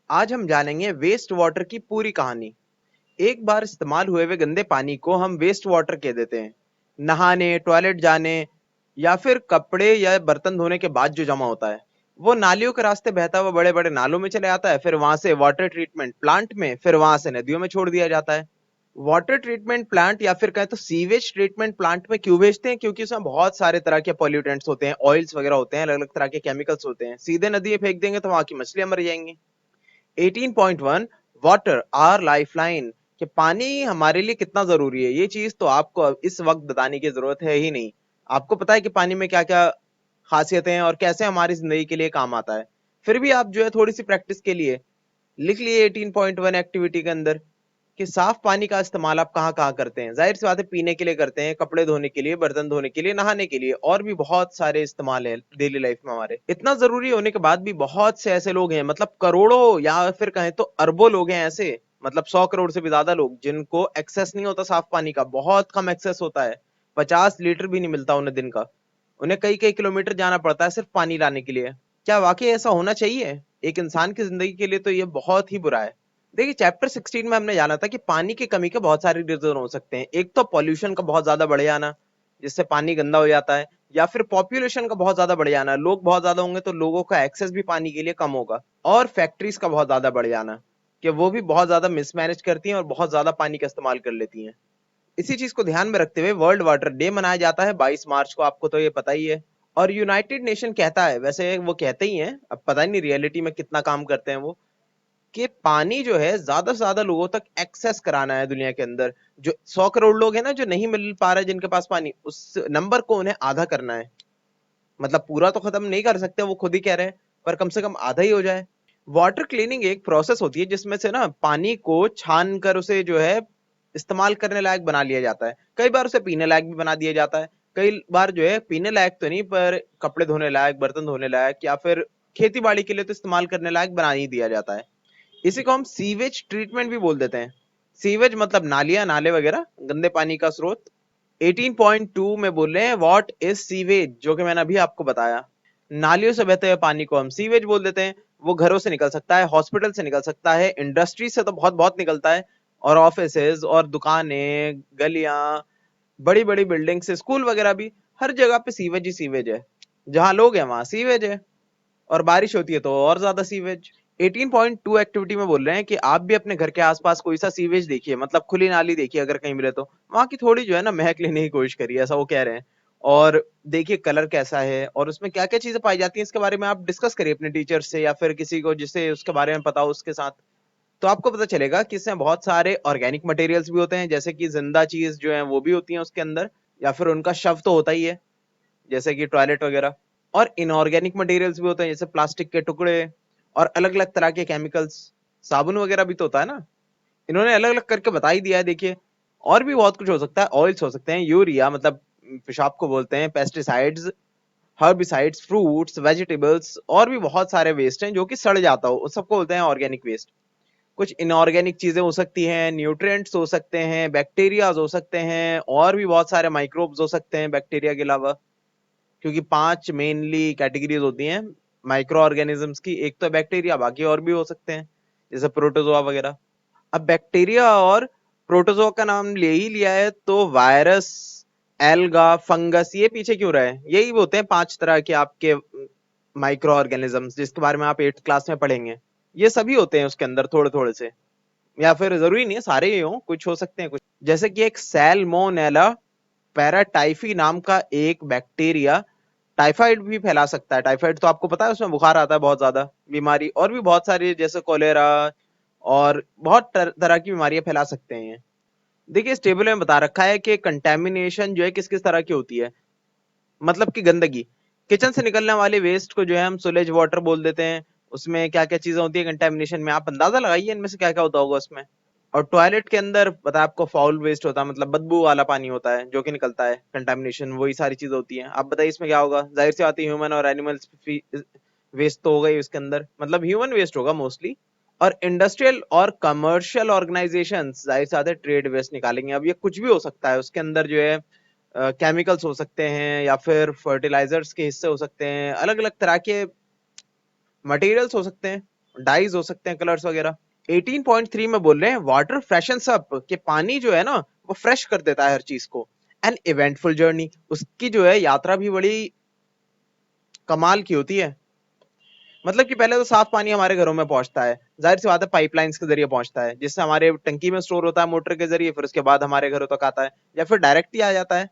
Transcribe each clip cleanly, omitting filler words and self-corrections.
आज हम जानेंगे वेस्ट वाटर की पूरी कहानी। एक बार इस्तेमाल हुए हुए गंदे पानी को हम वेस्ट वाटर कह देते हैं। नहाने, टॉयलेट जाने या फिर कपड़े या बर्तन धोने के बाद जो जमा होता है, वो नालियों के रास्ते बहता हुआ बड़े बड़े नालों में चले आता है। फिर वहां से वाटर ट्रीटमेंट प्लांट में, फिर वहां से नदियों में छोड़ दिया जाता है। वाटर ट्रीटमेंट प्लांट या फिर कहें तो सीवेज ट्रीटमेंट प्लांट में क्यों भेजते हैं? क्योंकि उसमें बहुत सारे तरह के पॉल्यूटेंट्स होते हैं, ऑयल्स वगैरह होते हैं, अलग अलग तरह के केमिकल्स होते हैं। सीधे नदी में फेंक देंगे तो वहां की मछलियां मर जाएंगी। 18.1 वाटर आर लाइफलाइन, कि पानी हमारे लिए कितना जरूरी है, ये चीज तो आपको इस वक्त बताने की जरूरत है ही नहीं। आपको पता है कि पानी में क्या क्या खासियतें हैं और कैसे हमारी जिंदगी के लिए काम आता है। फिर भी आप जो है थोड़ी सी प्रैक्टिस के लिए लिख लिए 18.1 एक्टिविटी के अंदर कि साफ पानी का इस्तेमाल आप कहाँ कहाँ करते हैं। जाहिर सी बात है, पीने के लिए करते हैं, कपड़े धोने के लिए, बर्तन धोने के लिए, नहाने के लिए, और भी बहुत सारे इस्तेमाल है डेली लाइफ में हमारे। इतना जरूरी होने के बाद भी बहुत से ऐसे लोग हैं, मतलब करोड़ों या फिर कहें तो अरबों लोग हैं ऐसे, मतलब 100 करोड़ से भी ज्यादा लोग, जिनको एक्सेस नहीं होता साफ पानी का। बहुत कम एक्सेस होता है, 50 लीटर भी नहीं मिलता उन्हें दिन का। उन्हें कई कई किलोमीटर जाना पड़ता है सिर्फ पानी लाने के लिए। क्या वाकई ऐसा होना चाहिए? एक इंसान की जिंदगी के लिए तो ये बहुत ही बुरा है। देखिए, चैप्टर 16 में हमने जाना था कि पानी की कमी के बहुत सारे रीजन हो सकते हैं। एक तो पॉल्यूशन का बहुत ज्यादा बढ़ जाना, जिससे पानी गंदा हो जाता है, या फिर पॉपुलेशन का बहुत ज्यादा बढ़ जाना, लोग बहुत ज्यादा होंगे तो लोगों का एक्सेस भी पानी के लिए कम होगा। और फैक्ट्रीज का बहुत ज्यादा बढ़ जाना, कि वो भी बहुत ज्यादा मिसमैनेज करती हैं और बहुत ज्यादा पानी का इस्तेमाल कर लेती हैं। इसी चीज को ध्यान में रखते हुए वर्ल्ड वाटर डे मनाया जाता है 22 मार्च को, आपको तो ये पता ही है। और यूनाइटेड नेशन कहता है, वैसे वो कहते ही हैं, अब पता नहीं रियलिटी में कितना काम करते हैं वो, कि पानी जो है ज्यादा से ज्यादा लोगों तक एक्सेस कराना है दुनिया के अंदर। जो 100 करोड़ लोग हैं ना, जो नहीं मिल पा रहे जिनके पास पानी, उस नंबर को उन्हें आधा करना है। मतलब पूरा तो खत्म नहीं कर सकते, वो खुद ही कह रहे हैं, पर कम से कम आधा ही हो जाए। वाटर क्लीनिंग एक प्रोसेस होती है जिसमें से ना पानी को छान कर उसे जो है इस्तेमाल करने लायक बना लिया जाता है। कई बार उसे पीने लायक भी बना दिया जाता है। कई बार जो है पीने लायक तो नहीं, पर कपड़े धोने लायक, बर्तन धोने लायक, या फिर खेती बाड़ी के लिए तो इस्तेमाल करने लायक बना ही दिया जाता है। इसी को हम सीवेज ट्रीटमेंट भी बोल देते हैं। सीवेज मतलब नालियां, नाले वगैरह, गंदे पानी का स्रोत। 18.2 में बोल रहे हैं व्हाट इज सीवेज, जो कि मैंने अभी आपको बताया। नालियों से बहते हुए पानी को हम सीवेज बोल देते हैं। वो घरों से निकल सकता है, हॉस्पिटल से निकल सकता है, इंडस्ट्री से तो बहुत बहुत निकलता है, और ऑफिसेज और दुकानें, गलियां, बड़ी बड़ी बिल्डिंग्स, स्कूल वगैरह भी, हर जगह पे सीवेज ही सीवेज है। जहां लोग हैं वहां सीवेज है, और बारिश होती है तो और ज्यादा सीवेज। 18.2 एक्टिविटी में बोल रहे हैं कि आप भी अपने घर के आसपास कोई सा सीवेज देखिए, मतलब खुली नाली देखिए, अगर कहीं मिले तो वहां की थोड़ी जो है ना महक लेने की कोशिश करिए, ऐसा वो कह रहे हैं। और देखिए कलर कैसा है और उसमें क्या क्या चीजें पाई जाती हैं, इसके बारे में आप डिस्कस करिए अपने टीचर से या फिर किसी को जिसे उसके बारे में पता हो उसके साथ। तो आपको पता चलेगा कि इसमें बहुत सारे ऑर्गेनिक मटेरियल्स भी होते हैं, जैसे कि जिंदा चीज जो है वो भी होती है उसके अंदर, या फिर उनका शव तो होता ही है, जैसे कि टॉयलेट वगैरह। और इनऑर्गेनिक मटेरियल्स भी होते हैं, जैसे प्लास्टिक के टुकड़े और अलग अलग तरह के केमिकल्स। साबुन वगैरह भी तो होता है ना। इन्होंने अलग अलग करके बता ही दिया है, देखिए। और भी बहुत कुछ हो सकता है, ऑयल्स हो सकते हैं, यूरिया मतलब पेशाब को बोलते हैं, पेस्टिसाइड्स, हर्बिसाइड्स, फ्रूट्स, वेजिटेबल्स, और भी बहुत सारे वेस्ट हैं जो कि सड़ जाता हो, उस सबको बोलते हैं ऑर्गेनिक वेस्ट। कुछ इनऑर्गेनिक चीजें हो सकती हैं, न्यूट्रिएंट्स हो सकते हैं, बैक्टीरियाज हो सकते हैं, और भी बहुत सारे माइक्रोब्स हो सकते हैं बैक्टीरिया के अलावा। क्योंकि 5 मेनली कैटेगरीज होती हैं माइक्रो ऑर्गेनिजम्स की। एक तो बैक्टीरिया, बाकी और भी हो सकते हैं, जैसे प्रोटोजोआ वगैरह। अब बैक्टीरिया और प्रोटोजोआ का नाम ले ही लिया है तो वायरस, एल्गा, फंगस, ये पीछे क्यों रहे? यही होते हैं 5 तरह के आपके माइक्रो ऑर्गेनिजम्स, जिसके बारे में आप 8th क्लास में पढ़ेंगे। ये सभी होते हैं उसके अंदर थोड़े थोड़े से, या फिर जरूरी नहीं है सारे ही हो, कुछ हो सकते हैं कुछ। जैसे कि एक सैल्मोनेला पैराटाइफी नाम का एक बैक्टीरिया टाइफाइड भी फैला सकता है। टाइफाइड तो आपको पता है, उसमें बुखार आता है, बहुत ज्यादा बीमारी, और भी बहुत सारी जैसे कोलेरा, और बहुत तरह की बीमारियां फैला सकते हैं। देखिए, इस टेबल में बता रखा है कि कंटेमिनेशन जो है किस किस तरह की होती है। मतलब कि गंदगी, किचन से निकलने वाले वेस्ट को जो है हम सुलेज वाटर बोल देते हैं। उसमें क्या क्या चीजें होती है कंटेमिनेशन में, आप अंदाजा लगाइए इनमें से क्या क्या होता होगा उसमें। और टॉयलेट के अंदर पता है आपको, फाउल वेस्ट होता है, मतलब बदबू वाला पानी होता है जो कि निकलता है, कंटामिनेशन वही सारी चीजें होती हैं। आप बताइए इसमें क्या होगा? जाहिर सी बात है, ह्यूमन और एनिमल्स वेस्ट तो होगा ही उसके अंदर, मतलब ह्यूमन वेस्ट होगा मोस्टली। और इंडस्ट्रियल और कमर्शियल ऑर्गेनाइजेशन जाहिर सी बात है ट्रेड वेस्ट निकालेंगे। अब ये कुछ भी हो सकता है, उसके अंदर जो है केमिकल्स हो सकते हैं, या फिर फर्टिलाइजर्स के हिस्से हो सकते हैं, अलग अलग तरह के मटेरियल्स हो सकते हैं। डाइज हो सकते हैं, कलर्स वगैरह। 18.3 में बोल रहे हैं वाटर फ्रेशन्स अप, कि पानी जो है ना वो फ्रेश कर देता है हर चीज को। एन इवेंटफुल जर्नी, उसकी जो है यात्रा भी बड़ी कमाल की होती है। मतलब कि पहले तो साफ पानी हमारे घरों में पहुंचता है, जाहिर सी बात है पाइपलाइंस के जरिए पहुंचता है, जिससे हमारे टंकी में स्टोर होता है मोटर के जरिए, फिर उसके बाद हमारे घरों तक आता है, या फिर डायरेक्ट ही आ जाता है।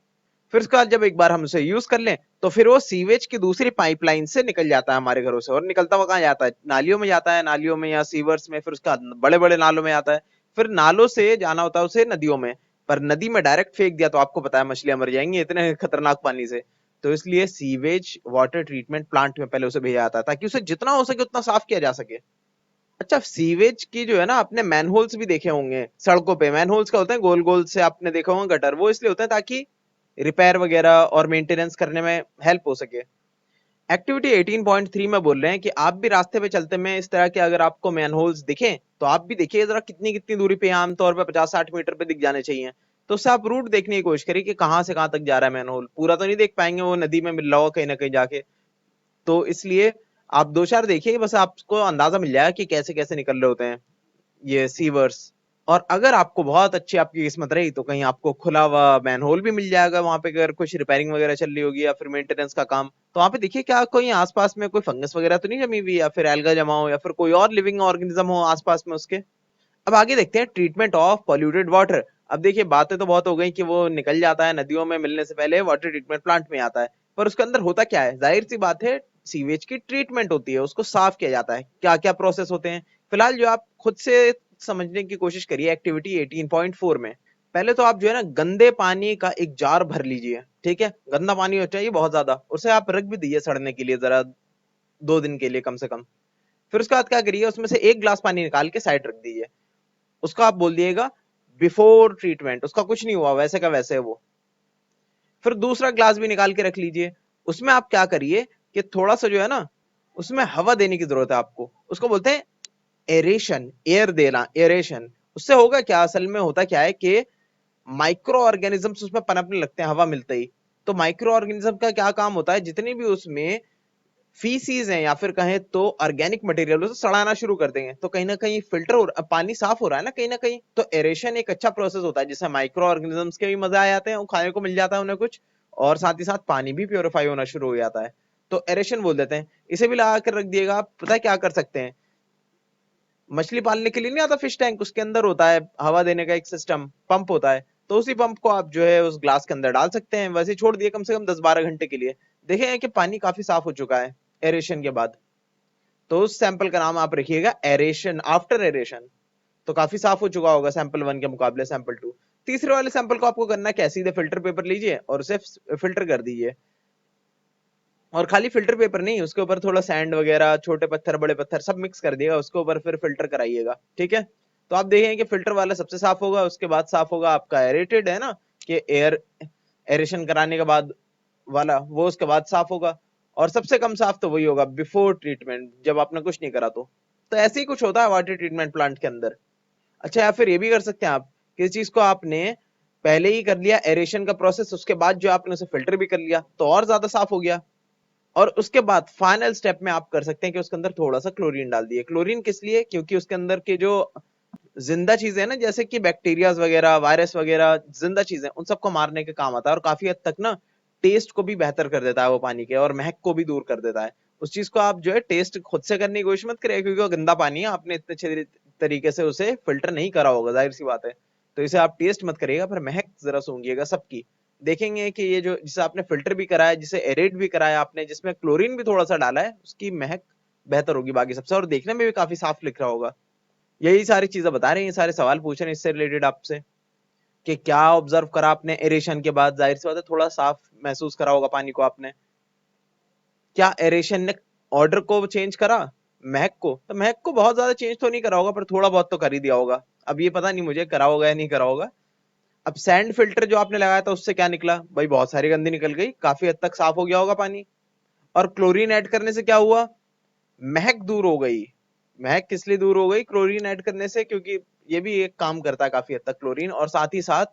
फिर उसके बाद जब एक बार हम उसे यूज कर लें तो फिर वो सीवेज की दूसरी पाइपलाइन से निकल जाता है हमारे घरों से, और निकलता हुआ कहाँ जाता है, नालियों में जाता है, नालियों में या सीवर्स में, फिर उसके बाद बड़े बड़े नालों में आता है, फिर नालों से जाना होता है उसे नदियों में। पर नदी में डायरेक्ट फेंक दिया तो आपको पता है मछलियां मर जाएंगी इतने खतरनाक पानी से। तो इसलिए सीवेज वाटर ट्रीटमेंट प्लांट में पहले उसे भेजा जाता है, ताकि उसे जितना हो सके उतना साफ किया जा सके। अच्छा, सीवेज की जो है ना, आपने मैनहोल्स भी देखे होंगे सड़कों पे। मैनहोल्स का होता है गोल गोल से, आपने देखा होगा गटर, वो इसलिए होता है ताकि रिपेयर वगैरह और मेंटेनेंस करने में हेल्प हो सके। एक्टिविटी 18.3 में बोल रहे हैं कि आप भी रास्ते पे चलते में इस तरह के अगर आपको मैनहोल्स दिखें तो आप भी देखिए जरा कितनी कितनी दूरी पे, आमतौर पे 50-60 मीटर पे दिख जाने चाहिए। तो उससे आप रूट देखने की कोशिश करिए कि कहाँ से कहाँ तक जा रहा है मैनहोल। पूरा तो नहीं देख पाएंगे, वो नदी में मिल रहा होगा कहीं ना कहीं जाके। तो इसलिए आप दो चार देखिए, बस आपको अंदाजा मिल जाएगा कि कैसे कैसे निकल रहे होते हैं ये सीवर्स। और अगर आपको बहुत अच्छी आपकी किस्मत रही तो कहीं आपको खुला हुआ मैनहोल भी मिल जाएगा वहां पे, अगर कुछ रिपेयरिंग वगैरह चल रही होगी या फिर मेंटेनेंस का काम। तो वहां पे देखिए क्या कोई आसपास में कोई फंगस वगैरह तो नहीं जमी हुई, या फिर एल्गा जमा हो, या फिर कोई और लिविंग ऑर्गेनिज्म हो आसपास में उसके। अब आगे देखते हैं ट्रीटमेंट ऑफ पॉल्यूटेड वाटर। अब देखिए बातें तो बहुत हो गई कि वो निकल जाता है नदियों में, मिलने से पहले वाटर ट्रीटमेंट प्लांट में आता है, पर उसके अंदर होता क्या है, जाहिर सी बात है सीवेज की ट्रीटमेंट होती है, उसको साफ किया जाता है। क्या क्या प्रोसेस होते हैं, फिलहाल जो आप खुद से समझने की कोशिश करिए एक्टिविटी 18.4 में। पहले तो आप जो है ना गंदे पानी का एक जार भर लीजिए, ठीक है, गंदा पानी हो चाहिए बहुत ज्यादा, उसे आप रख भी दीजिए सड़ने के लिए जरा, 2 दिन के लिए कम से कम। फिर उसके बाद क्या करिए, उसमें से एक गिलास पानी निकाल के साइड रख दीजिए। उसका आप बोल दिएगा बिफोर ट्रीटमेंट, उसका कुछ नहीं हुआ, वैसे का वैसे है वो। फिर दूसरा ग्लास भी निकाल के रख लीजिए। उसमें आप क्या करिए कि थोड़ा सा जो है ना उसमें हवा देने की जरूरत है आपको, उसको बोलते हैं एरेशन, एयर देना, एरेशन। उससे होगा क्या, असल में होता क्या है कि माइक्रो ऑर्गेनिजम्स उसमें पनपने लगते हैं हवा मिलते ही। तो माइक्रो ऑर्गेनिज्म का क्या काम होता है, जितनी भी उसमें फीसीज हैं या फिर कहें तो ऑर्गेनिक मटेरियल, उसे सड़ाना शुरू कर देंगे। तो कहीं ना कहीं फिल्टर हो, पानी साफ हो रहा है ना कहीं ना कहीं। तो एरेशन एक अच्छा प्रोसेस होता है जिससे माइक्रो ऑर्गेनिजम्स के भी मजा आ जाते हैं, वो खाने को मिल जाता है उन्हें कुछ, और साथ ही साथ पानी भी प्योरीफाई होना शुरू हो जाता है। तो एरेशन बोल देते हैं इसे भी लगा कर रख दिएगा आप। पता है क्या कर सकते हैं, मछली पालने के लिए नहीं आता फिश टैंक, उसके अंदर होता है हवा देने का एक सिस्टम, पंप होता है। तो उसी पंप को आप जो है उस ग्लास के अंदर डाल सकते हैं, वैसे छोड़ दिए कम से कम 10-12 घंटे के लिए। देखें कि पानी काफी साफ हो चुका है एरेशन के बाद। तो उस सैंपल का नाम आप रखिएगा एरेशन, आफ्टर एरेशन। तो काफी साफ हो चुका होगा सैंपल 1 के मुकाबले सैंपल 2। तीसरे वाले सैंपल को आपको करना क्या है, सीधे फिल्टर पेपर लीजिए और उसे फिल्टर कर दीजिए। और खाली फिल्टर पेपर नहीं, उसके ऊपर थोड़ा सैंड वगैरह, छोटे पत्थर बड़े पत्थर सब मिक्स कर दिएगा, उसके ऊपर फिर फिल्टर कराइएगा, ठीक है। तो आप देखेंगे कि फिल्टर वाला सबसे साफ होगा, उसके बाद साफ होगा आपका एरेटेड है ना, कि एयर एरेशन कराने के बाद वाला, वो उसके बाद साफ होगा। और सबसे कम साफ तो वही होगा बिफोर ट्रीटमेंट, जब आपने कुछ नहीं करा तो ऐसे ही कुछ होता है वाटर ट्रीटमेंट प्लांट के अंदर। अच्छा, या फिर ये भी कर सकते हैं आप, किसी चीज को आपने पहले ही कर लिया एरेशन का प्रोसेस, उसके बाद जो आपने उसे फिल्टर भी कर लिया तो और ज्यादा साफ हो गया। और उसके बाद फाइनल स्टेप में आप कर सकते हैं कि उसके अंदर थोड़ा सा क्लोरीन डाल दिए। क्लोरीन किस लिए, क्योंकि उसके अंदर के जो जिंदा चीजें हैं ना, जैसे कि बैक्टीरिया वगैरह, वायरस वगैरह, जिंदा चीजें, उन सबको मारने के काम आता है, और काफी हद तक ना टेस्ट को भी बेहतर कर देता है वो पानी के, और महक को भी दूर कर देता है। उस चीज को आप जो है टेस्ट खुद से करने की कोशिश मत करिए, क्योंकि वो गंदा पानी है, आपने इतने अच्छे तरीके से उसे फिल्टर नहीं करा होगा, जाहिर सी बात है। तो इसे आप टेस्ट मत करिएगा, पर महक जरा सूंघिएगा सबकी। देखेंगे कि ये जो जिसे आपने फिल्टर भी कराया, जिसे एरेट भी कराया आपने, जिसमें क्लोरीन भी थोड़ा सा डाला है, उसकी महक बेहतर होगी बाकी सबसे, और देखने में भी काफी साफ लिख रहा होगा। यही सारी चीजें बता रहे हैं, ये सारे सवाल पूछ रहे हैं इससे रिलेटेड आपसे, कि क्या ऑब्जर्व करा आपने एरेशन के बाद। जाहिर सी बात है थोड़ा साफ महसूस करा होगा पानी को आपने। क्या एरेशन ने ऑर्डर को चेंज करा, महक को? तो महक को बहुत ज्यादा चेंज तो नहीं करा होगा, पर थोड़ा बहुत तो कर ही दिया होगा। अब ये पता नहीं मुझे करा होगा या नहीं करा होगा। अब सैंड फिल्टर जो आपने लगाया था उससे क्या निकला भाई, बहुत सारी गंदी निकल गई, काफी हद तक साफ हो गया होगा पानी। और क्लोरीन ऐड करने से क्या हुआ, महक दूर हो गई। महक किस लिए दूर हो गई, क्लोरीन ऐड करने से, क्योंकि ये भी एक काम करता है काफी हद तक क्लोरीन, और साथ ही साथ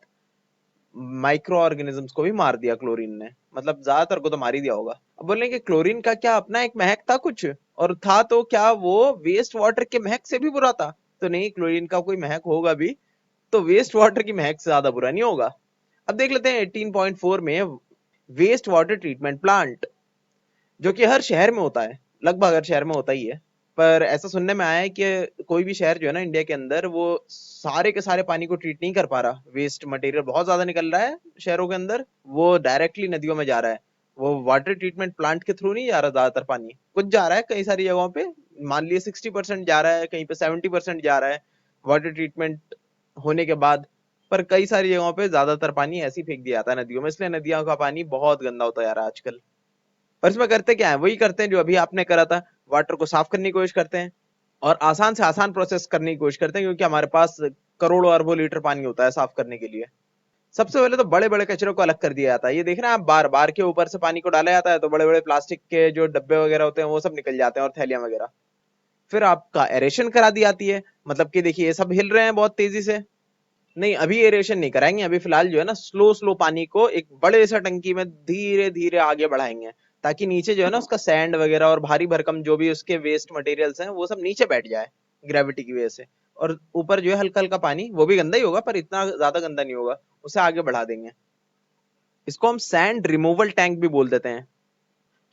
माइक्रो ऑर्गेनिजम्स को भी मार दिया क्लोरीन ने, मतलब ज्यादातर को तो मार ही दिया होगा। अब बोलेंगे कि क्लोरीन का क्या अपना एक महक था कुछ, और था तो क्या वो वेस्ट वाटर के महक से भी बुरा था? तो नहीं, क्लोरीन का कोई महक होगा भी तो वेस्ट वाटर की महक से ज्यादा बुरा नहीं होगा। अब देख लेते हैं 18.4 में वेस्ट वाटर ट्रीटमेंट प्लांट, जो कि हर शहर में होता है, लगभग हर शहर में होता ही है। पर ऐसा सुनने में आया है कि कोई भी शहर जो है ना इंडिया के अंदर, वो सारे के सारे पानी को ट्रीट नहीं कर पा रहा, वेस्ट मटेरियल बहुत ज्यादा निकल रहा है शहरों के अंदर, वो डायरेक्टली नदियों में जा रहा है। वो वाटर ट्रीटमेंट प्लांट के थ्रू नहीं जा रहा ज्यादातर पानी, कुछ जा रहा है कई सारी जगहों पे, मान लिए 60% जा रहा है, कहीं पे 70% जा रहा है वाटर ट्रीटमेंट होने के बाद। पर कई सारी जगहों पे ज्यादातर पानी ऐसे ही फेंक दिया जाता है नदियों में, इसलिए नदियों का पानी बहुत गंदा होता जा रहा है आजकल। और इसमें करते क्या है, वही करते हैं जो अभी आपने करा था, वाटर को साफ करने की कोशिश करते हैं और आसान से आसान प्रोसेस करने की कोशिश करते हैं, क्योंकि हमारे पास करोड़ों अरबों लीटर पानी होता है साफ करने के लिए। सबसे पहले तो बड़े बड़े कचरे को अलग कर दिया जाता है, ये देख रहे हैं आप, बार बार के ऊपर से पानी को डाला जाता है तो बड़े बड़े प्लास्टिक के जो डब्बे वगैरह होते हैं वो सब निकल जाते हैं और थैलियां वगैरह। फिर आपका एरेशन करा दी जाती है, मतलब कि देखिए ये सब हिल रहे हैं बहुत तेजी से। नहीं, अभी एरेशन नहीं कराएंगे, अभी फिलहाल जो है ना स्लो स्लो पानी को एक बड़े से टंकी में धीरे धीरे आगे बढ़ाएंगे, ताकि नीचे जो है ना उसका सैंड वगैरह और भारी भरकम जो भी उसके वेस्ट मटेरियल्स हैं वो सब नीचे बैठ जाए ग्रेविटी की वजह से। और ऊपर जो है हल्का हल्का पानी, वो भी गंदा ही होगा पर इतना ज्यादा गंदा नहीं होगा, उसे आगे बढ़ा देंगे। इसको हम सैंड रिमूवल टैंक भी बोल देते हैं,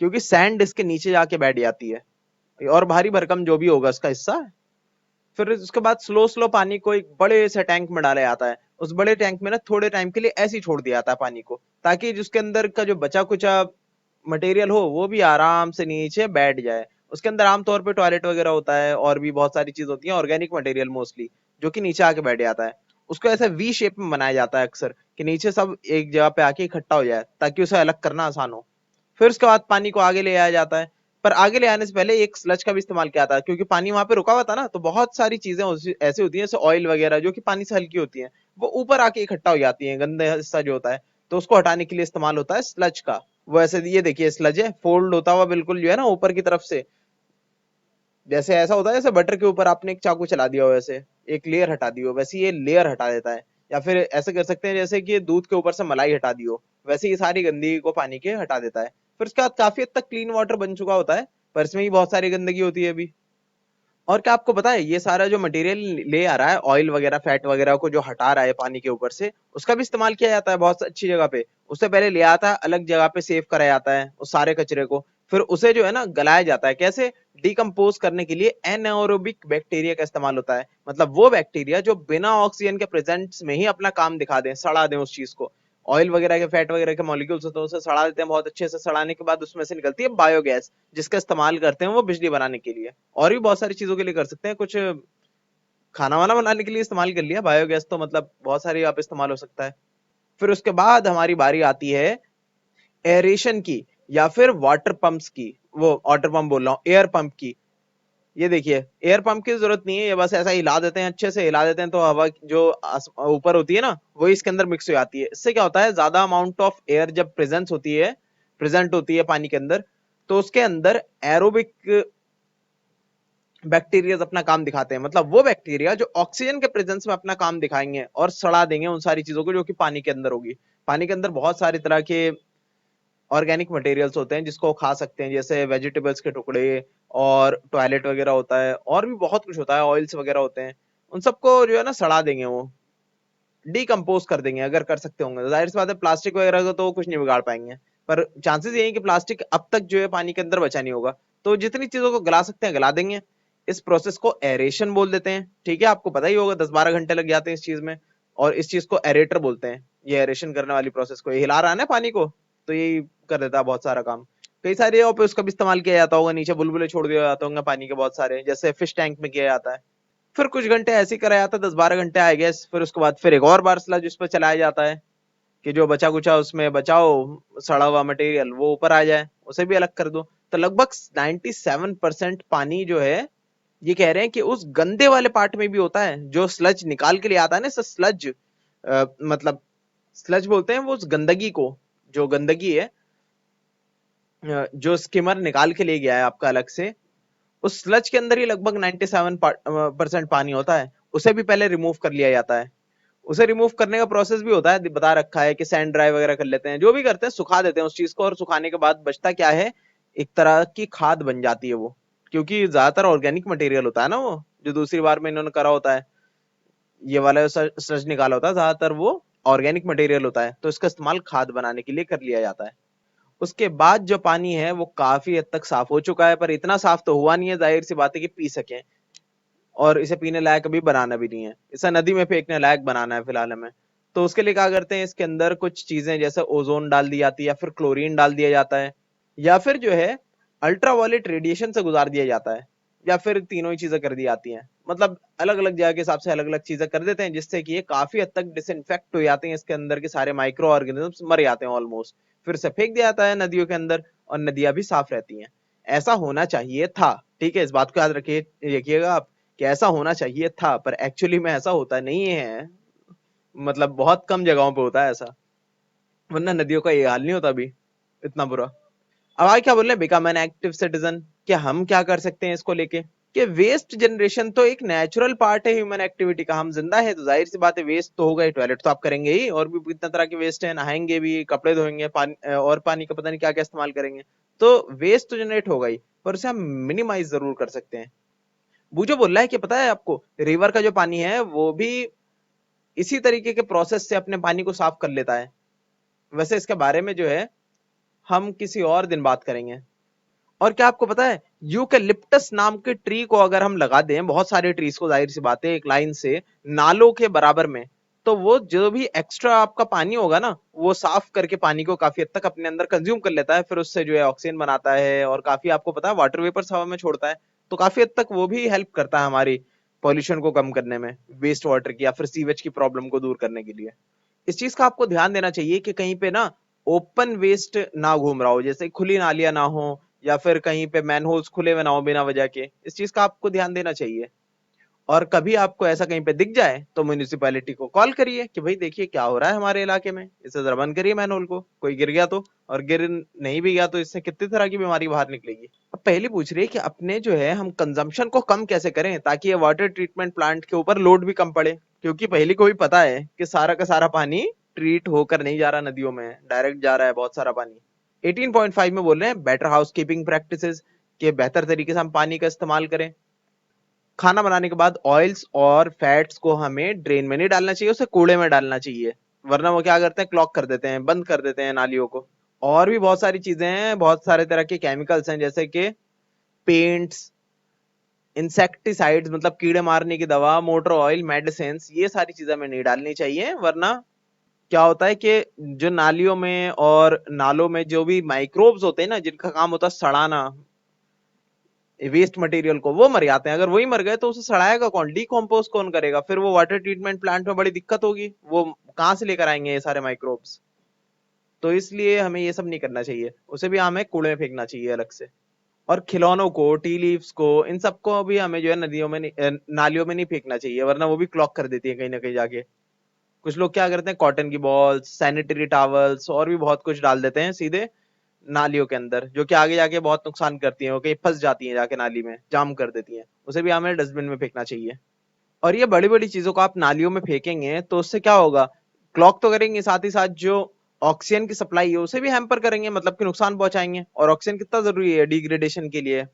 क्योंकि सैंड इसके नीचे जाके बैठ जाती है और भारी भरकम जो भी होगा उसका हिस्सा। फिर उसके बाद स्लो स्लो पानी को एक बड़े से टैंक में डाला जाता है, उस बड़े टैंक में ना थोड़े टाइम के लिए ऐसे ही छोड़ दिया जाता है पानी को, ताकि जिसके अंदर का जो बचा कुचा मटेरियल हो वो भी आराम से नीचे बैठ जाए। उसके अंदर आमतौर पे टॉयलेट वगैरह होता है और भी बहुत सारी चीज होती है, ऑर्गेनिक मटेरियल मोस्टली, जो कि नीचे आके बैठ जाता है। उसको ऐसे वी शेप में बनाया जाता है अक्सर, कि नीचे सब एक जगह पे आके इकट्ठा हो जाए ताकि उसे अलग करना आसान हो। फिर उसके बाद पानी को आगे ले आया जाता है। पर आगे ले आने से पहले एक स्लज का भी इस्तेमाल किया था, क्योंकि पानी वहां पे रुका हुआ था ना, तो बहुत सारी चीजें ऐसी होती हैं जैसे ऑयल वगैरह जो कि पानी से हल्की होती हैं, वो ऊपर आके इकट्ठा हो जाती हैं, गंदा हिस्सा जो होता है, तो उसको हटाने के लिए इस्तेमाल होता है स्लज का। वो ऐसे ये देखिए स्लज है, फोल्ड होता हुआ बिल्कुल जो है ना ऊपर की तरफ से, जैसे ऐसा होता है जैसे बटर के ऊपर आपने एक चाकू चला दिया हो, वैसे एक लेयर हटा दी हो, वैसे ये लेयर हटा देता है। या फिर ऐसे कर सकते हैं जैसे कि दूध के ऊपर से मलाई हटा दी हो, वैसे ये सारी गंदगी को पानी के हटा देता है। फिर उसके बाद काफी हद तक क्लीन वाटर बन चुका होता है, पर इसमें भी बहुत सारी गंदगी होती है अभी। और क्या आपको पता है, ये सारा जो मटेरियल ले आ रहा है, ऑयल वगैरह फैट वगैरह को जो हटा रहा है पानी के ऊपर से, उसका भी इस्तेमाल किया जाता है बहुत अच्छी जगह पे। उससे पहले ले आता है, अलग जगह पे सेव करा जाता है उस सारे कचरे को, फिर उसे जो है ना गलाया जाता है। कैसे? डिकम्पोज करने के लिए एनारोबिक बैक्टीरिया का इस्तेमाल होता है, मतलब वो बैक्टीरिया जो बिना ऑक्सीजन के प्रेजेंस में ही अपना काम दिखा दें, सड़ा दें उस चीज को। ऑयल वगैरह के फैट वगैरह के मॉलिक्यूल्स होते हैं, उसे सड़ा देते हैं बहुत अच्छे से, सड़ाने के बाद उसमें से निकलती है बायोगैस, जिसका इस्तेमाल करते हैं वो बिजली बनाने के लिए। और भी बहुत सारी चीजों के लिए कर सकते हैं, कुछ खाना वाना बनाने के लिए इस्तेमाल कर लिया बायोगैस, तो मतलब बहुत सारी आप इस्तेमाल हो सकता है। फिर उसके बाद हमारी बारी आती है एरेशन की, या फिर वाटर पंप्स की, वो वाटर पंप बोल रहा हूँ, एयर पंप की। ये देखिए, एयर पंप की जरूरत नहीं है, ये बस ऐसा हिला देते हैं, अच्छे से हिला देते हैं तो हवा जो ऊपर होती है ना वो इसके अंदर मिक्स हो जाती है। इससे क्या होता है, ज्यादा अमाउंट ऑफ एयर जब प्रेजेंट होती है पानी के अंदर, तो उसके अंदर एरोबिक बैक्टीरिया अपना काम दिखाते हैं, मतलब वो बैक्टीरिया जो ऑक्सीजन के प्रेजेंस में अपना काम दिखाएंगे और सड़ा देंगे उन सारी चीजों को जो कि पानी के अंदर होगी। पानी के अंदर बहुत सारी तरह के ऑर्गेनिक मटेरियल्स होते हैं जिसको खा सकते हैं, जैसे वेजिटेबल्स के टुकड़े, और टॉयलेट वगैरह होता है, और भी बहुत कुछ होता है, ऑयल्स वगैरह होते हैं। उन सबको जो है ना सड़ा देंगे, वो डिकम्पोज कर देंगे अगर कर सकते होंगे। तो जाहिर सी बात है प्लास्टिक वगैरह को तो कुछ नहीं बिगाड़ पाएंगे, पर चांसेस ये है कि प्लास्टिक अब तक जो है पानी के अंदर बचा नहीं होगा, तो जितनी चीजों को गला सकते हैं गला देंगे। इस प्रोसेस को एरेशन बोल देते हैं, ठीक है, आपको पता ही होगा, 10-12 घंटे लग जाते हैं इस चीज में। और इस चीज को एरेटर बोलते हैं, ये एरेशन करने वाली प्रोसेस को, ये हिला रहा है ना पानी को, तो यही कर देता है बहुत सारा काम। कई सारी जगहों पे उसका भी इस्तेमाल किया जाता होगा, नीचे बुलबुले छोड़ दिए जाते होंगे पानी के बहुत सारे, जैसे फिश टैंक में किया जाता है। फिर कुछ घंटे ऐसे ही कराया जाता है, 10-12 घंटे आई गेस। फिर उसके बाद फिर एक और बार स्लज उस पर चलाया जाता है, कि जो बचा कुचा उसमें बचाओ सड़ा हुआ मटेरियल वो ऊपर आ जाए, उसे भी अलग कर दो। तो लगभग 97% पानी जो है, ये कह रहे हैं कि उस गंदे वाले पार्ट में भी होता है, जो स्लज निकाल के लिए आता है ना, स्लज मतलब स्लज बोलते हैं वो उस गंदगी को, जो गंदगी है जो स्किमर निकाल के ले गया है आपका अलग से, उस स्लज के अंदर ही लगभग 97% पानी होता है, उसे भी पहले रिमूव कर लिया जाता है। उसे रिमूव करने का प्रोसेस भी होता है, बता रखा है कि सैंड ड्राई वगैरह कर लेते हैं, जो भी करते हैं सुखा देते हैं उस चीज को, और सुखाने के बाद बचता क्या है, एक तरह की खाद बन जाती है वो, क्योंकि ज्यादातर ऑर्गेनिक मटेरियल होता है ना वो, जो दूसरी बार में इन्होंने करा होता है, ये वाला सच निकाला होता है, ज्यादातर वो ऑर्गेनिक मटेरियल होता है, तो इसका इस्तेमाल खाद बनाने के लिए कर लिया जाता है। उसके बाद जो पानी है वो काफी हद तक साफ हो चुका है, पर इतना साफ तो हुआ नहीं है, जाहिर सी बात है कि पी सकें, और इसे पीने लायक अभी बनाना भी नहीं है, इसे नदी में फेंकने लायक बनाना है फिलहाल हमें। तो उसके लिए क्या करते हैं, इसके अंदर कुछ चीजें जैसे ओजोन डाल दी जाती है, या फिर क्लोरीन डाल दिया जाता है, या फिर जो है अल्ट्रावायलेट रेडिएशन से गुजार दिया जाता है, या फिर तीनों ही चीजें कर दी जाती हैं, मतलब अलग अलग जगह के हिसाब से अलग अलग चीजें कर देते हैं, जिससे कि ये काफी हद तक डिसइंफेक्ट हो जाते हैं, इसके अंदर के सारे माइक्रो ऑर्गेनिजम्स मर जाते हैं ऑलमोस्ट, फिर से फेंक दिया जाता है नदियों के अंदर, और नदियां भी साफ रहती हैं। ऐसा होना चाहिए था, ठीक है, इस बात को याद रखिए, रखिएगा आप, कि ऐसा होना चाहिए था, पर एक्चुअली में ऐसा होता नहीं है, मतलब बहुत कम जगहों पे होता है ऐसा, वरना नदियों का ये हाल नहीं होता अभी इतना बुरा। अब आगे क्या बोल रहे हैं, बिकम एन एक्टिव सिटीजन, कि हम क्या कर सकते हैं इसको लेके, कि वेस्ट जनरेशन तो एक नेचुरल पार्ट है ह्यूमन एक्टिविटी का, हम जिंदा है तो जाहिर सी बात है वेस्ट तो होगा ही, टॉयलेट तो आप करेंगे ही, और भी कितना तरह के वेस्ट है, नहाएंगे भी, कपड़े धोएंगे, पानी और पानी का पता नहीं क्या क्या इस्तेमाल करेंगे, तो वेस्ट तो जनरेट होगा ही, पर उसे हम मिनिमाइज जरूर कर सकते हैं। बूझो बोल रहा है कि पता है आपको, रिवर का जो पानी है वो भी इसी तरीके के प्रोसेस से अपने पानी को साफ कर लेता है। वैसे इसके बारे में जो है हम किसी और दिन बात करेंगे। और क्या आपको पता है, यूकेलिप्टस नाम के ट्री को अगर हम लगा दें, बहुत सारे ट्रीज को, जाहिर सी बात है एक लाइन से नालों के बराबर में, तो वो जो भी एक्स्ट्रा आपका पानी होगा ना, वो साफ करके पानी को काफी हद तक अपने अंदर कंज्यूम कर लेता है, फिर उससे जो है ऑक्सीजन बनाता है, और काफी आपको पता है वाटर वेपर्स हवा में छोड़ता है, तो काफी हद तक वो भी हेल्प करता है हमारी पॉल्यूशन को कम करने में, वेस्ट वाटर की या फिर सीवेज की प्रॉब्लम को दूर करने के लिए। इस चीज का आपको ध्यान देना चाहिए कि कहीं पे ना ओपन वेस्ट ना घूम रहा हो, जैसे खुली नालियां ना हो, या फिर कहीं पे मैनहोल्स खुले हुए ना हो बिना वजह के, इस चीज का आपको ध्यान देना चाहिए। और कभी आपको ऐसा कहीं पे दिख जाए तो म्यूनिसिपैलिटी को कॉल करिए कि भाई देखिए क्या हो रहा है हमारे इलाके में, इसे जरा बंद करिए मैनहोल को, कोई गिर गया तो, और गिर नहीं भी गया तो इससे कितनी तरह की बीमारी बाहर निकलेगी। अब पहली पूछ रही है कि अपने जो है हम कंजम्पशन को कम कैसे करें, ताकि ये वाटर ट्रीटमेंट प्लांट के ऊपर लोड भी कम पड़े, क्योंकि पहली को भी पता है कि सारा का सारा पानी ट्रीट होकर नहीं जा रहा नदियों में, डायरेक्ट जा रहा है बहुत सारा पानी। 18.5 में बोल रहे हैं बेटर हाउस कीपिंग प्रैक्टिसेस, के बेहतर तरीके से हम पानी का इस्तेमाल करें। खाना बनाने के बाद ऑयल्स और फैट्स को हमें ड्रेन में नहीं डालना चाहिए, उसे कूड़े में डालना चाहिए, वरना वो क्या करते हैं, क्लॉग कर देते हैं, बंद कर देते हैं नालियों को। और भी बहुत सारी चीजें हैं, बहुत सारे तरह के केमिकल्स हैं, जैसे कि पेंट्स, इंसेक्टिसाइड्स मतलब कीड़े मारने की दवा, मोटर ऑयल, मेडिसिन, ये सारी चीजें हमें नहीं डालनी चाहिए, वरना क्या होता है कि जो नालियों में और नालों में जो भी माइक्रोब्स होते हैं ना, जिनका काम होता है सड़ाना वेस्ट मटेरियल को, वो मर जाते हैं। अगर वही मर गए तो उसे सड़ाएगा कौन, डिकम्पोज कौन करेगा, फिर वो वाटर ट्रीटमेंट प्लांट में बड़ी दिक्कत होगी, वो कहां से लेकर आएंगे ये सारे माइक्रोब्स। तो इसलिए हमें ये सब नहीं करना चाहिए, उसे भी हमें कूड़े में फेंकना चाहिए अलग से। और खिलौनों को, टी लीव्स को, इन सबको भी हमें जो है नदियों में नहीं, नालियों में नहीं फेंकना चाहिए, वरना वो भी क्लॉग कर देती है कहीं ना कहीं जाके। कुछ लोग क्या करते हैं, कॉटन की बॉल्स, सैनिटरी टॉवल्स और भी बहुत कुछ डाल देते हैं सीधे नालियों के अंदर, जो कि आगे जाके बहुत नुकसान करती हैं, वो कहीं फंस जाती हैं जाके नाली में, जाम कर देती हैं, उसे भी हमें डस्टबिन में फेंकना चाहिए। और ये बड़ी बड़ी चीजों को आप नालियों में फेंकेंगे तो उससे क्या होगा, क्लॉग तो करेंगे, साथ ही साथ जो ऑक्सीजन की सप्लाई है उसे भी हैम्पर करेंगे, मतलब कि नुकसान पहुंचाएंगे, और ऑक्सीजन कितना जरूरी है डिग्रेडेशन के लिए,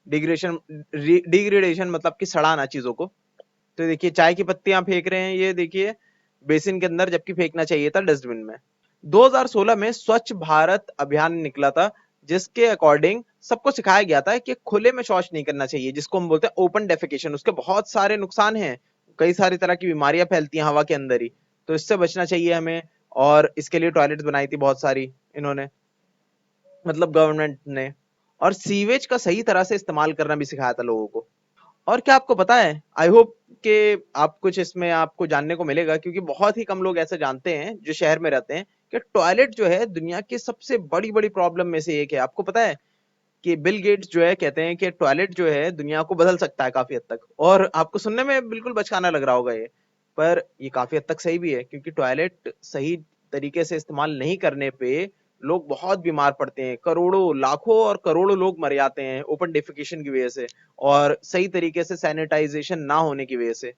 डिग्रेडेशन, डिग्रेडेशन मतलब कि सड़ाना चीजों को। तो देखिए चाय की पत्तियां फेंक रहे हैं, ये देखिए बेसिन के अंदर, जबकि फेंकना चाहिए था डस्टबिन में। 2016 में स्वच्छ भारत अभियान निकला था, जिसके अकॉर्डिंग सबको सिखाया गया था कि खुले में शौच नहीं करना चाहिए, जिसको हम बोलते हैं ओपन डेफिकेशन। उसके बहुत सारे नुकसान हैं, कई सारी तरह की बीमारियां फैलती हैं हवा के अंदर ही, तो इससे बचना चाहिए हमें। और इसके लिए टॉयलेट्स बनाई थी बहुत सारी इन्होंने, मतलब गवर्नमेंट ने। और सीवेज का सही तरह से इस्तेमाल करना भी सिखाया था लोगों को। और क्या आपको पता है, आई होप कि आप कुछ इसमें आपको जानने को मिलेगा, क्योंकि बहुत ही कम लोग ऐसे जानते हैं जो शहर में रहते हैं, कि टॉयलेट जो है दुनिया की सबसे बड़ी बड़ी प्रॉब्लम में से एक है। आपको पता है कि बिल गेट्स जो है कहते हैं कि टॉयलेट जो है दुनिया को बदल सकता है काफी हद तक, और आपको सुनने में बिल्कुल बचकाना लग रहा होगा ये, पर ये काफी हद तक सही भी है, क्योंकि टॉयलेट सही तरीके से इस्तेमाल नहीं करने पे लोग बहुत बीमार पड़ते हैं, करोड़ों, लाखों और करोड़ों लोग मर जाते हैं ओपन डेफिकेशन की वजह से, और सही तरीके से सैनिटाइजेशन ना होने की वजह से।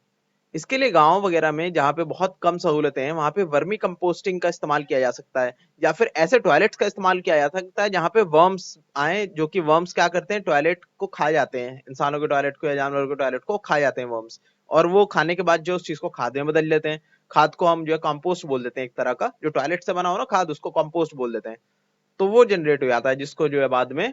इसके लिए गाँव वगैरह में जहाँ पे बहुत कम सहूलतें हैं, वहाँ पे वर्मी कंपोस्टिंग का इस्तेमाल किया जा सकता है, या फिर ऐसे टॉयलेट्स का इस्तेमाल किया जा सकता है जहाँ पे वर्म्स आए, जो कि वर्म्स क्या करते हैं, टॉयलेट को खा जाते हैं, इंसानों के टॉयलेट को या जानवरों के टॉयलेट को खा जाते हैं वर्म्स। और वो खाने के बाद जो उस चीज को खाद में बदल लेते हैं। खाद को हम जो है कंपोस्ट बोल देते हैं, एक तरह का जो टॉयलेट से बना हो ना खाद, उसको कंपोस्ट बोल देते हैं। तो वो जनरेट हो जाता है, जिसको जो है बाद में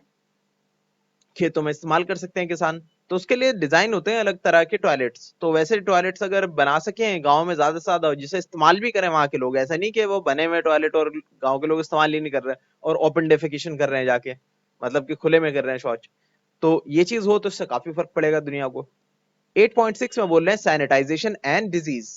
खेतों में इस्तेमाल कर सकते हैं किसान। तो उसके लिए डिजाइन होते हैं अलग तरह के टॉयलेट्स। तो वैसे टॉयलेट्स अगर बना सकें गांव में ज्यादा से ज्यादा, जिसे इस्तेमाल भी करें वहां के लोग, ऐसा नहीं कि वो बने हुए टॉयलेट और गांव के लोग इस्तेमाल ही नहीं कर रहे और ओपन डेफिकेशन कर रहे हैं जाके, मतलब कि खुले में कर रहे हैं शौच। तो ये चीज हो तो इससे काफी फर्क पड़ेगा दुनिया को। 8.6 में बोल रहे हैं सैनिटाइजेशन एंड डिजीज,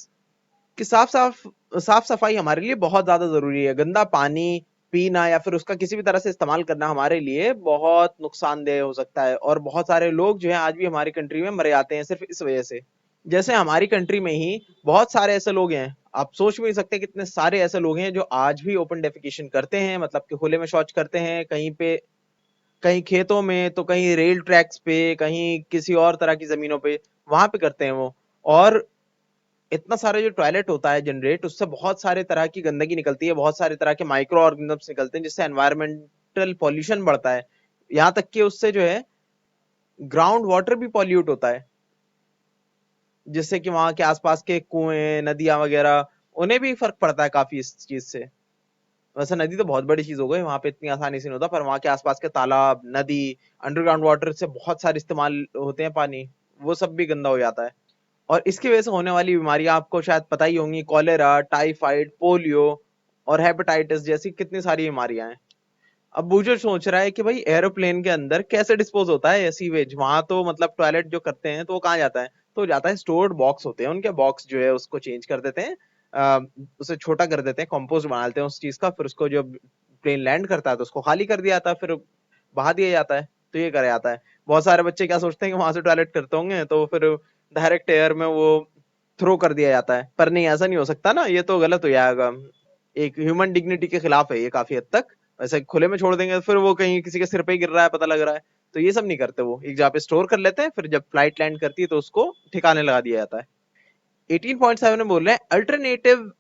कि साफ साफ साफ सफाई हमारे लिए बहुत ज्यादा जरूरी है। गंदा पानी पीना या फिर उसका किसी भी तरह से इस्तेमाल करना हमारे लिए बहुत नुकसानदेह हो सकता है, और बहुत सारे लोग जो है आज भी हमारी कंट्री में मरे जाते हैं सिर्फ इस वजह से। जैसे हमारी कंट्री में ही बहुत सारे ऐसे लोग हैं, आप सोच भी नहीं सकते कितने सारे ऐसे लोग हैं जो आज भी ओपन डेफिकेशन करते हैं, मतलब कि खुले में शौच करते हैं, कहीं पे, कहीं खेतों में, तो कहीं रेल ट्रैक्स पे, कहीं किसी और तरह की जमीनों पे, वहां पे करते हैं वो। और इतना सारा जो टॉयलेट होता है जनरेट, उससे बहुत सारे तरह की गंदगी निकलती है, बहुत सारे तरह के माइक्रो ऑर्गेनिजम्स निकलते हैं, जिससे एनवायरमेंटल पॉल्यूशन बढ़ता है। यहाँ तक कि उससे जो है ग्राउंड वाटर भी पॉल्यूट होता है, जिससे कि वहां के आसपास के कुएं नदियां वगैरह, उन्हें भी फर्क पड़ता है काफी इस चीज से। वैसे नदी तो बहुत बड़ी चीज हो गई, वहां पे इतनी आसानी से नहीं होता, पर वहां के आसपास के तालाब नदी, अंडरग्राउंड वाटर से बहुत सारे इस्तेमाल होते हैं पानी, वो सब भी गंदा हो जाता है। और इसकी वजह से होने वाली बीमारियां आपको शायद पता ही होंगी, कॉलेरा, टाइफाइड, पोलियो और हेपेटाइटिस जैसी कितनी सारी बीमारियां हैं। अब वो जो सोच रहा है कि भाई एरोप्लेन के अंदर कैसे डिस्पोज होता है सीवेज, वहां तो मतलब टॉयलेट जो करते हैं तो वो कहाँ जाता है, तो जाता है स्टोर्ड बॉक्स होते हैं उनके, बॉक्स जो है उसको चेंज कर देते हैं, अ, उसे छोटा कर देते हैं, कंपोस्ट बना लेते हैं उस चीज का, फिर उसको जो प्लेन लैंड करता है तो उसको खाली कर दिया जाता है, फिर बहा दिया जाता है। तो ये करा जाता है। बहुत सारे बच्चे क्या सोचते हैं कि वहां से टॉयलेट करते होंगे तो फिर डायरेक्ट एयर में वो थ्रो कर दिया जाता है, पर नहीं, ऐसा नहीं हो सकता ना, ये तो गलत हो जाएगा, एक ह्यूमन डिग्निटी के खिलाफ है ये काफी हद तक। वैसे खुले में छोड़ देंगे तो फिर वो कहीं किसी के सिर पे ही गिर रहा है पता लग रहा है। तो ये सब नहीं करते, वो एक जगह पे स्टोर कर लेते हैं, फिर जब फ्लाइट लैंड करती है तो उसको ठिकाने लगा दिया जाता है। 18.7 में बोल रहे हैं alternative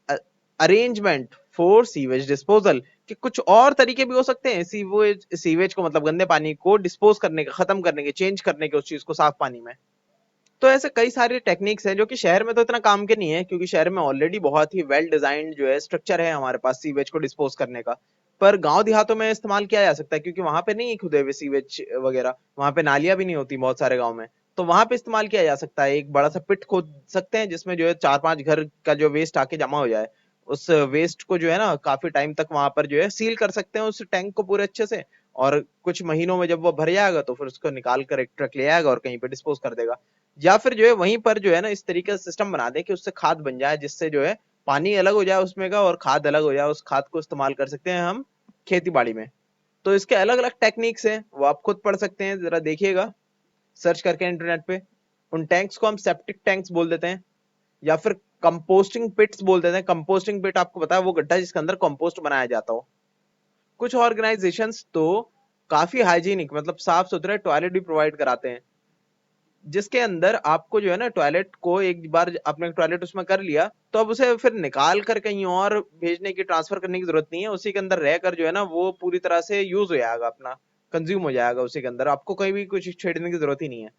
arrangement for sewage disposal, कि कुछ और तरीके भी हो सकते हैं सीवेज सीवेज को, मतलब गंदे पानी को डिस्पोज करने के, खत्म करने के, चेंज करने के उस चीज को साफ पानी में। तो ऐसे कई सारे टेक्निक्स हैं जो कि शहर में तो इतना काम के नहीं है, क्योंकि शहर में ऑलरेडी बहुत ही वेल डिजाइंड जो है स्ट्रक्चर है हमारे पास सीवेज को डिस्पोज करने का। पर गांव देहातों में इस्तेमाल किया जा सकता है, क्योंकि वहां पे नहीं है खुदे हुए सीवेज वगैरह, वहां पे नालियां भी नहीं होती बहुत सारे गाँव में। तो वहां पे इस्तेमाल किया जा सकता है, एक बड़ा सा पिट खोद सकते हैं जिसमें जो है 4-5 घर का जो वेस्ट आके जमा हो जाए। उस वेस्ट को जो है ना काफी टाइम तक वहां पर जो है सील कर सकते हैं उस टैंक को पूरे अच्छे से। और कुछ महीनों में जब वो भर जाएगा तो फिर उसको निकाल कर एक ट्रक ले आएगा और कहीं पे डिस्पोज कर देगा। या फिर जो है वहीं पर जो है ना इस तरीके से सिस्टम बना दे कि उससे खाद बन जाए, जिससे जो है पानी अलग हो जाए उसमें का और खाद अलग हो जाए, उस खाद को इस्तेमाल कर सकते हैं हम खेती बाड़ी में। तो इसके अलग अलग टेक्निक्स हैं, वो आप खुद पढ़ सकते हैं, जरा देखिएगा सर्च करके इंटरनेट पे। उन टैंक्स को हम सेप्टिक टैंक्स बोल देते हैं, या फिर कंपोस्टिंग पिट्स बोल देते हैं। कंपोस्टिंग पिट आपको पता है, वो गड्ढा जिसके अंदर कंपोस्ट बनाया जाता हो। कुछ ऑर्गेनाइजेशंस तो काफी हाइजीनिक, मतलब साफ सुथरे टॉयलेट भी प्रोवाइड कराते हैं, जिसके अंदर आपको जो है ना टॉयलेट को एक बार आपने टॉयलेट उसमें कर लिया तो अब उसे फिर निकाल कर कहीं और भेजने की, ट्रांसफर करने की जरूरत नहीं है, उसी के अंदर रहकर जो है ना वो पूरी तरह से यूज हो जाएगा, अपना कंज्यूम हो जाएगा उसी के अंदर, आपको कहीं भी कुछ छेड़ने की जरूरत ही नहीं है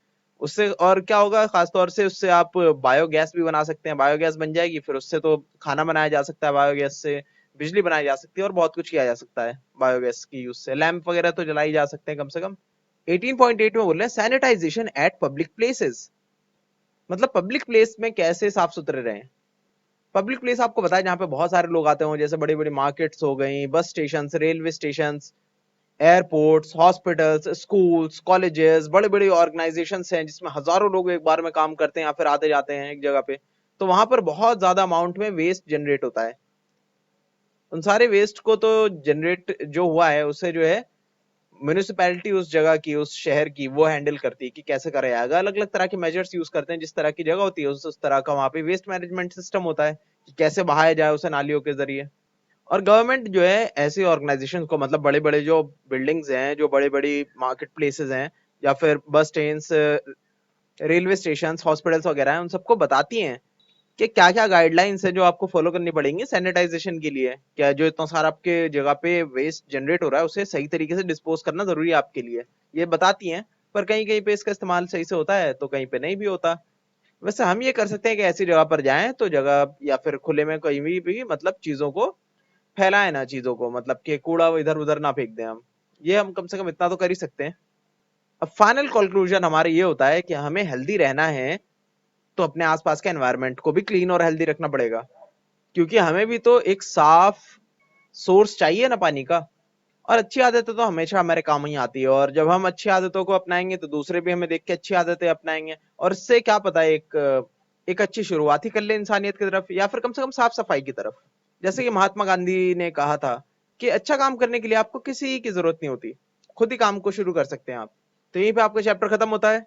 उससे। और क्या होगा, खासतौर से उससे आप बायोगैस भी बना सकते हैं, बायोगैस बन जाएगी, फिर उससे तो खाना बनाया जा सकता है, बायोगैस से बिजली बनाई जा सकती है और बहुत कुछ किया जा सकता है बायोगैस की यूज से, लैंप वगैरह तो जलाई जा सकते हैं कम से कम। 18.8 में बोल रहे हैं सैनिटाइजेशन एट पब्लिक प्लेसेस, मतलब पब्लिक प्लेस में कैसे साफ सुथरे रहें। पब्लिक प्लेस आपको पता है जहां पे बहुत सारे लोग आते हो, जैसे बड़ी बड़ी मार्केट्स हो गई, bus station, railway station, airports, hospitals, schools, colleges, बड़े बड़े ऑर्गेनाइजेशंस हैं जिसमें हजारों लोग एक बार में काम करते हैं या फिर आते जाते हैं एक जगह पे। तो वहां पर बहुत ज्यादा अमाउंट में वेस्ट जनरेट होता है। उन सारे वेस्ट को तो जनरेट जो हुआ है उससे जो है म्यूनिसिपैलिटी उस जगह की, उस शहर की, वो हैंडल करती है कि कैसे करा जाएगा। अलग अलग तरह के मेजर्स यूज करते हैं, जिस तरह की जगह होती है उस तरह का वहां पे वेस्ट मैनेजमेंट सिस्टम होता है कि कैसे बहाया जाए उसे नालियों के जरिए। और गवर्नमेंट जो है ऐसी ऑर्गेनाइजेशन को, मतलब बड़े बड़े जो बिल्डिंग्स हैं, जो बड़ी बड़ी मार्केट प्लेसेस हैं, या फिर bus stand, railway station, hospitals वगैरह हैं, उन सबको बताती हैं कि क्या-क्या गाइडलाइंस है जो आपको फॉलो करनी पड़ेंगी सैनिटाइजेशन के लिए। क्या जो इतना सारा आपके जगह पे वेस्ट जनरेट हो रहा है उसे सही तरीके से डिस्पोज करना ज़रूरी है आपके लिए। ये बताती हैं, पर कहीं-कहीं पे इसका इस्तेमाल सही से होता है तो कहीं पे नहीं भी होता। वैसे हम ये कर सकते हैं कि ऐसी जगह पर जाएँ तो जगह या फिर खुले में कहीं भी मतलब चीज़ों को फैलाएँ ना चीज़ों को, मतलब कि कूड़ा इधर-उधर ना फेंक दें हम। ये हम कम से कम इतना तो कर ही सकते हैं। अब फाइनल कंक्लूजन हमारा ये होता है कि हमें हेल्दी रहना है तो अपने आसपास के एनवायरनमेंट को भी क्लीन और हेल्दी रखना पड़ेगा, क्योंकि हमें भी तो एक साफ सोर्स चाहिए ना पानी का। और अच्छी आदतें तो हमेशा हमारे काम ही आती है, और जब हम अच्छी आदतों को अपनाएंगे तो दूसरे भी हमें देख के अच्छी आदतें अपनाएंगे, और इससे क्या पता है एक अच्छी शुरुआत ही कर ले इंसानियत की तरफ, या फिर कम से कम साफ सफाई की तरफ। जैसे कि महात्मा गांधी ने कहा था कि अच्छा काम करने के लिए आपको किसी की जरूरत नहीं होती, खुद ही काम को शुरू कर सकते हैं आप। तो यहीं पे आपका चैप्टर खत्म होता है।